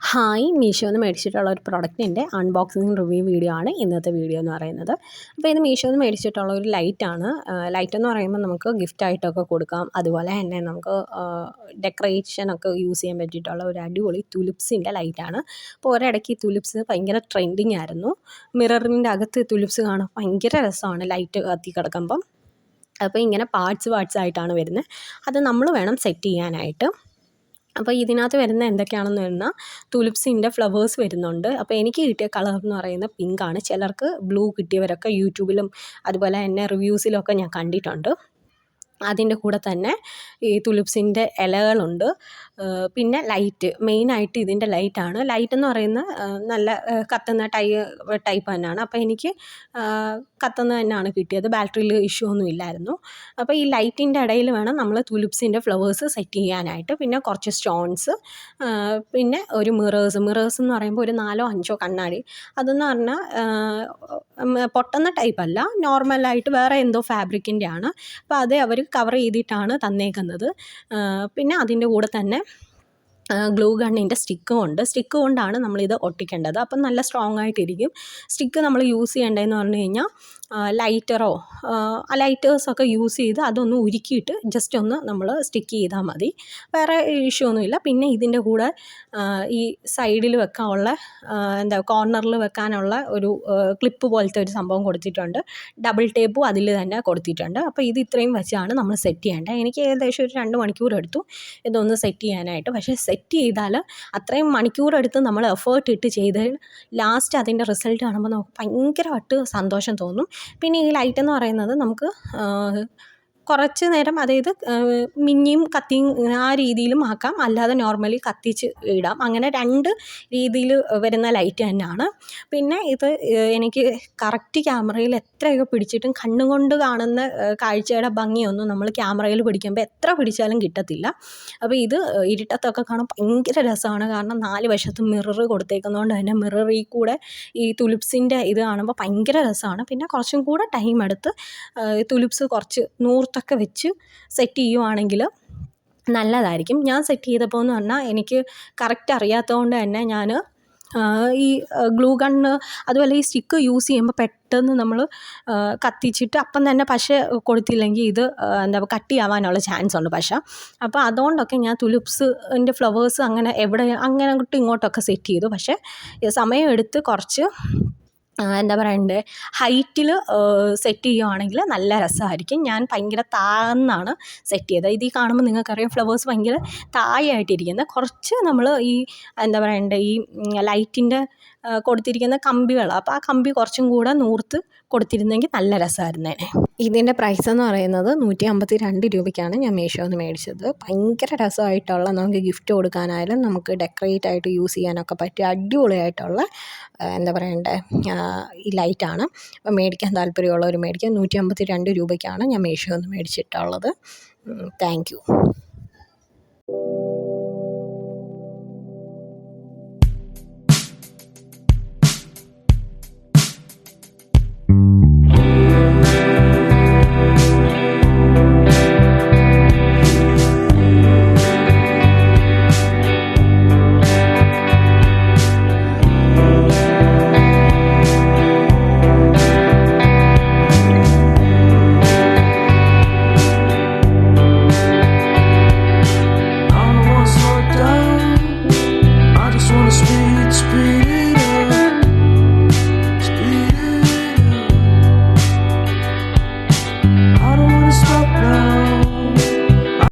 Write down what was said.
Hi, മീഷോന്ന് മേടിച്ചിട്ടുള്ള ഒരു പ്രൊഡക്റ്റിൻ്റെ unboxing review video ആണ് ഇന്നത്തെ വീഡിയോ എന്ന് പറയുന്നത്. അപ്പോൾ ഇത് മീഷോന്ന് മേടിച്ചിട്ടുള്ള ഒരു ലൈറ്റാണ്. ലൈറ്റ് എന്ന് പറയുമ്പോൾ നമുക്ക് ഗിഫ്റ്റായിട്ടൊക്കെ കൊടുക്കാം. അതുപോലെ തന്നെ നമുക്ക് ഡെക്കറേഷനൊക്കെ യൂസ് ചെയ്യാൻ പറ്റിയിട്ടുള്ള ഒരു അടിപൊളി തുലിപ്സിൻ്റെ ലൈറ്റാണ്. അപ്പോൾ ഒരിടയ്ക്ക് ഈ തുലിപ്സ് ഭയങ്കര ട്രെൻഡിങ് ആയിരുന്നു. മിററിൻ്റെ അകത്ത് തുലിപ്സ് കാണാൻ ഭയങ്കര രസമാണ് ലൈറ്റ് കത്തി കിടക്കുമ്പം. അപ്പോൾ ഇങ്ങനെ പാർട്സ് ആയിട്ടാണ് വരുന്നത്. അത് നമ്മൾ വേണം സെറ്റ് ചെയ്യാനായിട്ട്. അപ്പോൾ ഇതിനകത്ത് വരുന്ന എന്തൊക്കെയാണെന്ന് പറഞ്ഞാൽ തുലിപ്സിൻ്റെ ഫ്ലവേഴ്സ് വരുന്നുണ്ട്. അപ്പോൾ എനിക്ക് കിട്ടിയ കളർ എന്ന് പറയുന്നത് പിങ്കാണ്. ചിലർക്ക് ബ്ലൂ കിട്ടിയവരൊക്കെ യൂട്യൂബിലും അതുപോലെ തന്നെ റിവ്യൂസിലൊക്കെ ഞാൻ കണ്ടിട്ടുണ്ട്. അതിൻ്റെ കൂടെ തന്നെ ഈ തുലിപ്സിൻ്റെ ഇലകളുണ്ട്. പിന്നെ ലൈറ്റ്, മെയിനായിട്ട് ഇതിൻ്റെ ലൈറ്റാണ്. ലൈറ്റ് എന്ന് പറയുന്നത് നല്ല കത്തുന്ന ടൈപ്പ് തന്നെയാണ്. അപ്പോൾ എനിക്ക് കത്തുന്നത് തന്നെയാണ് കിട്ടിയത്. ബാറ്ററിയിൽ ഇഷ്യൂ ഒന്നും ഇല്ലായിരുന്നു. അപ്പോൾ ഈ ലൈറ്റിൻ്റെ ഇടയിൽ വേണം നമ്മൾ തുലിപ്സിൻ്റെ ഫ്ലവേഴ്സ് സെറ്റ് ചെയ്യാനായിട്ട്. പിന്നെ കുറച്ച് സ്റ്റോൺസ്, പിന്നെ ഒരു മിറേഴ്സ് എന്ന് പറയുമ്പോൾ ഒരു 4-5 കണ്ണാടി. അതെന്ന് പറഞ്ഞാൽ പൊട്ടുന്ന ടൈപ്പല്ല, നോർമലായിട്ട് വേറെ എന്തോ ഫാബ്രിക്കിൻ്റെ ആണ്. അപ്പോൾ അത് അവർ കവർ ചെയ്തിട്ടാണ് തന്നേക്കുന്നത്. പിന്നെ അതിൻ്റെ കൂടെ തന്നെ ഗ്ലൂ ഗണ്ണിൻ്റെ സ്റ്റിക്കും ഉണ്ട്. സ്റ്റിക്ക് കൊണ്ടാണ് നമ്മളിത് ഒട്ടിക്കേണ്ടത്. അപ്പം നല്ല സ്ട്രോങ് ആയിട്ടിരിക്കും. സ്റ്റിക്ക് നമ്മൾ യൂസ് ചെയ്യേണ്ടതെന്ന് പറഞ്ഞു കഴിഞ്ഞാൽ ലൈറ്റേഴ്സൊക്കെ യൂസ് ചെയ്ത് അതൊന്ന് ഉരുക്കിയിട്ട് ജസ്റ്റ് ഒന്ന് നമ്മൾ സ്റ്റിക്ക് ചെയ്താൽ മതി. വേറെ ഇഷ്യൂ ഒന്നുമില്ല. പിന്നെ ഇതിൻ്റെ കൂടെ ഈ സൈഡിൽ വെക്കാനുള്ള കോർണറിൽ വെക്കാനുള്ള ഒരു ക്ലിപ്പ് പോലത്തെ ഒരു സംഭവം കൊടുത്തിട്ടുണ്ട്. ഡബിൾ ടേപ്പും അതിൽ തന്നെ കൊടുത്തിട്ടുണ്ട്. അപ്പോൾ ഇത് ഇത്രയും വെച്ചാണ് നമ്മൾ സെറ്റ് ചെയ്യേണ്ടത്. എനിക്ക് ഏകദേശം ഒരു 2 മണിക്കൂർ എടുത്തു ഇതൊന്ന് സെറ്റ് ചെയ്യാനായിട്ട്. പക്ഷേ സെറ്റ് ചെയ്താൽ അത്രയും മണിക്കൂറെടുത്ത് നമ്മൾ എഫേർട്ട് ഇട്ട് ചെയ്ത് ലാസ്റ്റ് അതിൻ്റെ റിസൾട്ട് കാണുമ്പോൾ നമുക്ക് ഭയങ്കരമായിട്ട് സന്തോഷം തോന്നും. പിന്നെ ഈ ലൈറ്റ് എന്ന് പറയുന്നത് നമുക്ക് കുറച്ച് നേരം, അതായത് മിന്നിയും കത്തിയും ആ രീതിയിലും ആക്കാം, അല്ലാതെ നോർമലി കത്തിച്ച് ഇടാം. അങ്ങനെ 2 രീതിയിൽ വരുന്ന ലൈറ്റ് തന്നെയാണ്. പിന്നെ ഇത് എനിക്ക് കറക്റ്റ് ക്യാമറയിൽ എത്രയൊക്കെ പിടിച്ചിട്ടും കണ്ണുകൊണ്ട് കാണുന്ന കാഴ്ചയുടെ ഭംഗിയൊന്നും നമ്മൾ ക്യാമറയിൽ പിടിക്കുമ്പോൾ എത്ര പിടിച്ചാലും കിട്ടത്തില്ല. അപ്പോൾ ഇത് ഇരുട്ടത്തൊക്കെ കാണാൻ ഭയങ്കര രസമാണ്. കാരണം 4 വശത്തും മിറർ കൊടുത്തേക്കുന്നതുകൊണ്ട് തന്നെ മിററിൽ കൂടെ ഈ തുലിപ്സിൻ്റെ ഇത് കാണുമ്പോൾ ഭയങ്കര രസമാണ്. പിന്നെ കുറച്ചും കൂടെ ടൈം എടുത്ത് തുലിപ്സ് കുറച്ച് നൂർത്തൊക്കെ വെച്ച് സെറ്റ് ചെയ്യുവാണെങ്കിൽ നല്ലതായിരിക്കും. ഞാൻ സെറ്റ് ചെയ്തപ്പോൾ എന്ന് പറഞ്ഞാൽ എനിക്ക് കറക്റ്റ് അറിയാത്തതുകൊണ്ട് തന്നെ ഞാൻ ഈ ഗ്ലൂ ഗണ്ണ് അതുപോലെ ഈ സ്റ്റിക്ക് യൂസ് ചെയ്യുമ്പോൾ പെട്ടെന്ന് നമ്മൾ കത്തിച്ചിട്ട് അപ്പം തന്നെ പശ കൊടുത്തില്ലെങ്കിൽ ഇത് കട്ടിയാവാനുള്ള ചാൻസ് ഉണ്ട് പശ. അപ്പോൾ അതുകൊണ്ടൊക്കെ ഞാൻ തുലിപ്സിൻ്റെ ഫ്ലവേഴ്സ് അങ്ങനെ ഇങ്ങോട്ടൊക്കെ സെറ്റ് ചെയ്തു. പക്ഷേ സമയമെടുത്ത് കുറച്ച് ഹൈറ്റിൽ സെറ്റ് ചെയ്യുവാണെങ്കിൽ നല്ല രസമായിരിക്കും. ഞാൻ ഭയങ്കര താഴ്ന്നാണ് സെറ്റ് ചെയ്തത്. ഇത് കാണുമ്പോൾ നിങ്ങൾക്കറിയാം ഫ്ലവേഴ്സ് ഭയങ്കര താഴെയായിട്ടിരിക്കുന്നത്. കുറച്ച് നമ്മൾ ഈ ഈ ലൈറ്റിൻ്റെ കൊടുത്തിരിക്കുന്ന കമ്പികൾ, അപ്പോൾ ആ കമ്പി കുറച്ചും കൂടെ നൂർത്ത് കൊടുത്തിരുന്നെങ്കിൽ നല്ല രസമായിരുന്നേനെ. ഇതിൻ്റെ പ്രൈസ് എന്ന് പറയുന്നത് 152 രൂപയ്ക്കാണ് ഞാൻ മീഷോന്ന് മേടിച്ചത്. ഭയങ്കര രസമായിട്ടുള്ള, നമുക്ക് ഗിഫ്റ്റ് കൊടുക്കാനായാലും നമുക്ക് ഡെക്കറേറ്റ് ആയിട്ട് യൂസ് ചെയ്യാനൊക്കെ പറ്റിയ അടിപൊളിയായിട്ടുള്ള ഈ ലൈറ്റാണ്. അപ്പോൾ മേടിക്കാൻ താല്പര്യമുള്ളവർ മേടിക്കാം. 152 രൂപയ്ക്കാണ് ഞാൻ മീഷോന്ന് മേടിച്ചിട്ടുള്ളത്. Thank you. Speed